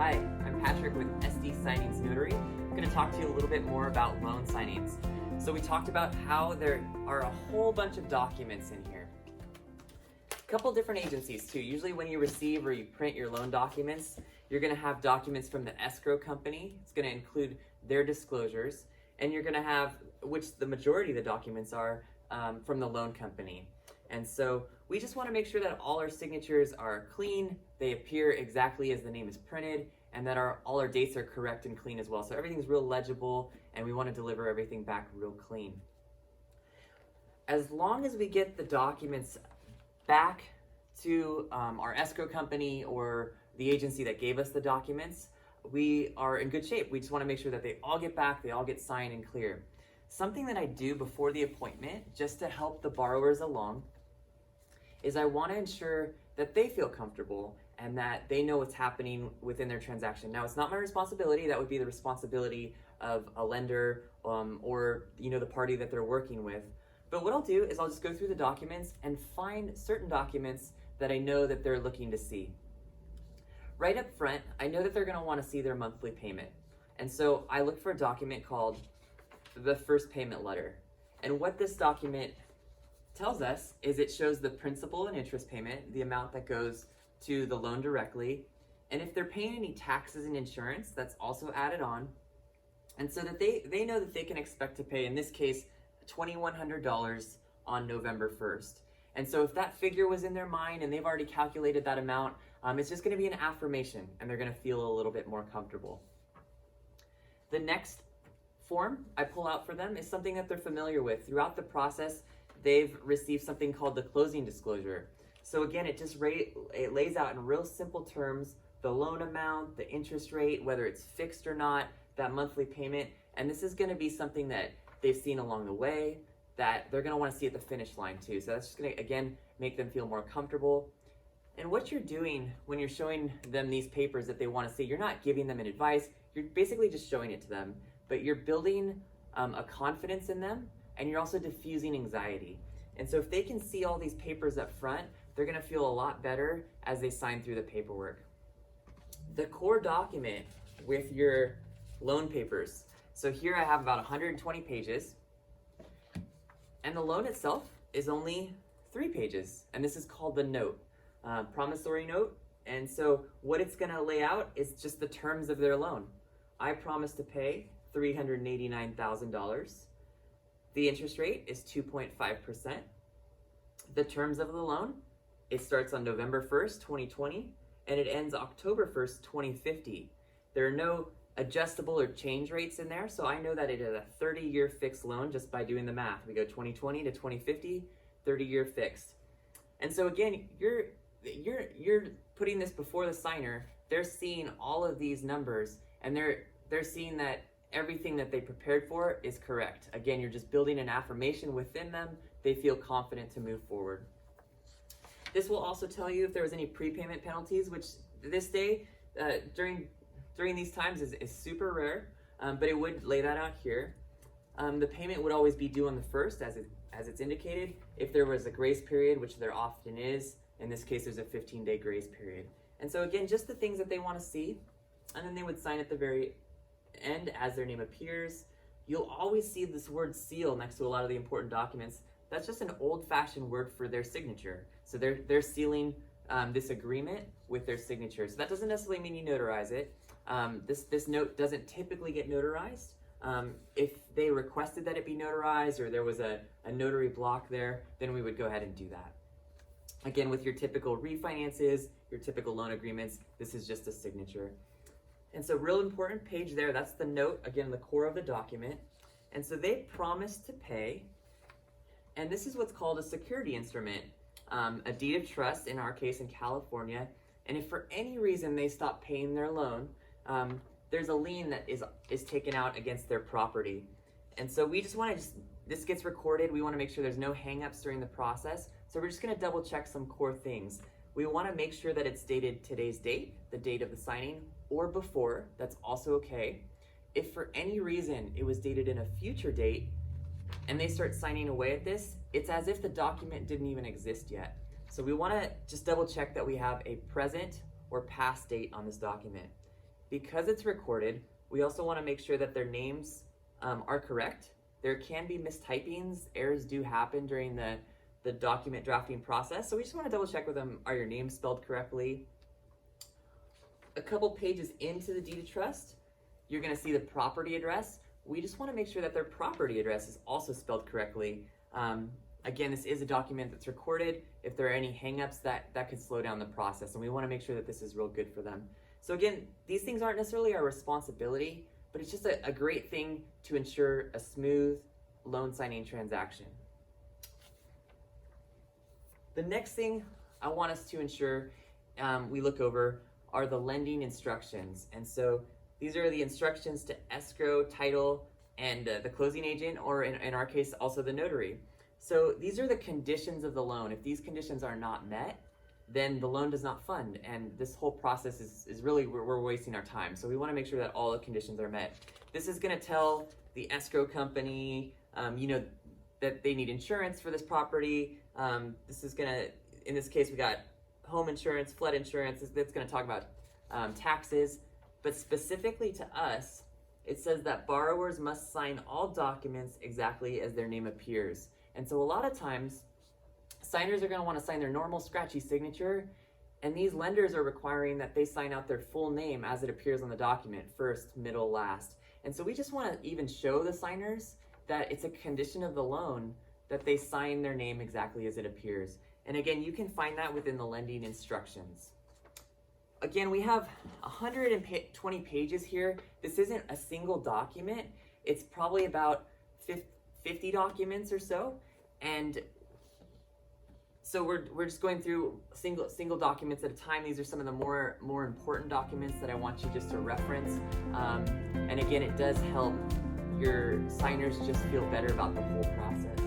Hi, I'm Patrick with SD Signings Notary. I'm going to talk to you a little bit more about loan signings. So we talked about how there are a whole bunch of documents in here. A couple different agencies too. Usually when you receive or you print your loan documents, you're going to have documents from the escrow company. It's going to include their disclosures, and you're going to have, which the majority of the documents are, from the loan company. And so we just want to make sure that all our signatures are clean, they appear exactly as the name is printed, and that all our dates are correct and clean as well. So everything's real legible, and we want to deliver everything back real clean. As long as we get the documents back to our escrow company or the agency that gave us the documents, we are in good shape. We just want to make sure that they all get back, they all get signed and clear. Something that I do before the appointment, just to help the borrowers along, is I want to ensure that they feel comfortable and that they know what's happening within their transaction. Now, it's not my responsibility. That would be the responsibility of a lender or the party that they're working with. But what I'll do is I'll just go through the documents and find certain documents that I know that they're looking to see. Right up front, I know that they're going to want to see their monthly payment. And so I look for a document called the first payment letter. And what this document tells us is it shows the principal and interest payment, the amount that goes to the loan directly, and if they're paying any taxes and insurance, that's also added on, and so that they know that they can expect to pay, in this case, $2,100 on November 1st. And so if that figure was in their mind and they've already calculated that amount, it's just going to be an affirmation, and they're going to feel a little bit more comfortable. The next form I pull out for them is something that they're familiar with. Throughout the process, they've received something called the closing disclosure. So again, it lays out in real simple terms the loan amount, the interest rate, whether it's fixed or not, that monthly payment, and this is going to be something that they've seen along the way, that they're going to want to see at the finish line too. So that's just going to, again, make them feel more comfortable. And what you're doing when you're showing them these papers that they want to see, you're not giving them an advice, you're basically just showing it to them, but you're building a confidence in them, and you're also diffusing anxiety. And so if they can see all these papers up front, they're going to feel a lot better as they sign through the paperwork. The core document with your loan papers. So here I have about 120 pages, and the loan itself is only 3 pages, and this is called the note, promissory note. And so what it's going to lay out is just the terms of their loan. I promise to pay $389,000. The interest rate is 2.5%. The terms of the loan, it starts on November 1st, 2020, and it ends October 1st, 2050. There are no adjustable or change rates in there, so I know that it is a 30-year fixed loan just by doing the math. We go 2020 to 2050, 30-year fixed. And so again, you're putting this before the signer. They're seeing all of these numbers, and they're seeing that everything that they prepared for is correct. Again, you're just building an affirmation within them. They feel confident to move forward. This will also tell you if there was any prepayment penalties, which this day, during these times is super rare, but it would lay that out here. The payment would always be due on the 1st, as it's indicated. If there was a grace period, which there often is, in this case there's a 15-day grace period. And so again, just the things that they want to see, and then they would sign at the very end as their name appears. You'll always see this word seal next to a lot of the important documents. That's just an old-fashioned word for their signature. So they're sealing this agreement with their signature. So that doesn't necessarily mean you notarize it. This note doesn't typically get notarized. If they requested that it be notarized or there was a notary block there, then we would go ahead and do that. Again, with your typical refinances, your typical loan agreements, this is just a signature. And so real important page there, that's the note, again, the core of the document. And so they promised to pay, and this is what's called a security instrument, a deed of trust, in our case in California. And if for any reason they stop paying their loan, there's a lien that is taken out against their property. And so we just want to, this gets recorded, we want to make sure there's no hangups during the process. So we're just going to double check some core things. We want to make sure that it's dated today's date, the date of the signing, or before. That's also okay. If for any reason it was dated in a future date and they start signing away at this, it's as if the document didn't even exist yet. So we want to just double check that we have a present or past date on this document. because it's recorded, we also want to make sure that their names are correct. There can be mistypings. Errors do happen during the document drafting process, so we just want to double check with them. Are your names spelled correctly? A couple pages into the deed of trust, you're going to see the property address. We just want to make sure that their property address is also spelled correctly. Again, this is a document that's recorded. If there are any hangups, that could slow down the process, and we want to make sure that this is real good for them. So again, these things aren't necessarily our responsibility, but it's just a great thing to ensure a smooth loan signing transaction. The next thing I want us to ensure we look over are the lending instructions. And so these are the instructions to escrow, title, and the closing agent, or in our case, also the notary. So these are the conditions of the loan. If these conditions are not met, then the loan does not fund, and this whole process is really, we're wasting our time. So we want to make sure that all the conditions are met. This is going to tell the escrow company, that they need insurance for this property. This is going to, in this case, we got home insurance, flood insurance. That's going to talk about taxes, but specifically to us, it says that borrowers must sign all documents exactly as their name appears. And so a lot of times, signers are going to want to sign their normal scratchy signature, and these lenders are requiring that they sign out their full name as it appears on the document, first, middle, last. And so we just want to even show the signers that it's a condition of the loan that they sign their name exactly as it appears. And again, you can find that within the lending instructions. Again, we have 120 pages here. This isn't a single document. It's probably about 50 documents or so. And so we're just going through single documents at a time. These are some of the more important documents that I want you just to reference. And again, it does help your signers just feel better about the whole process.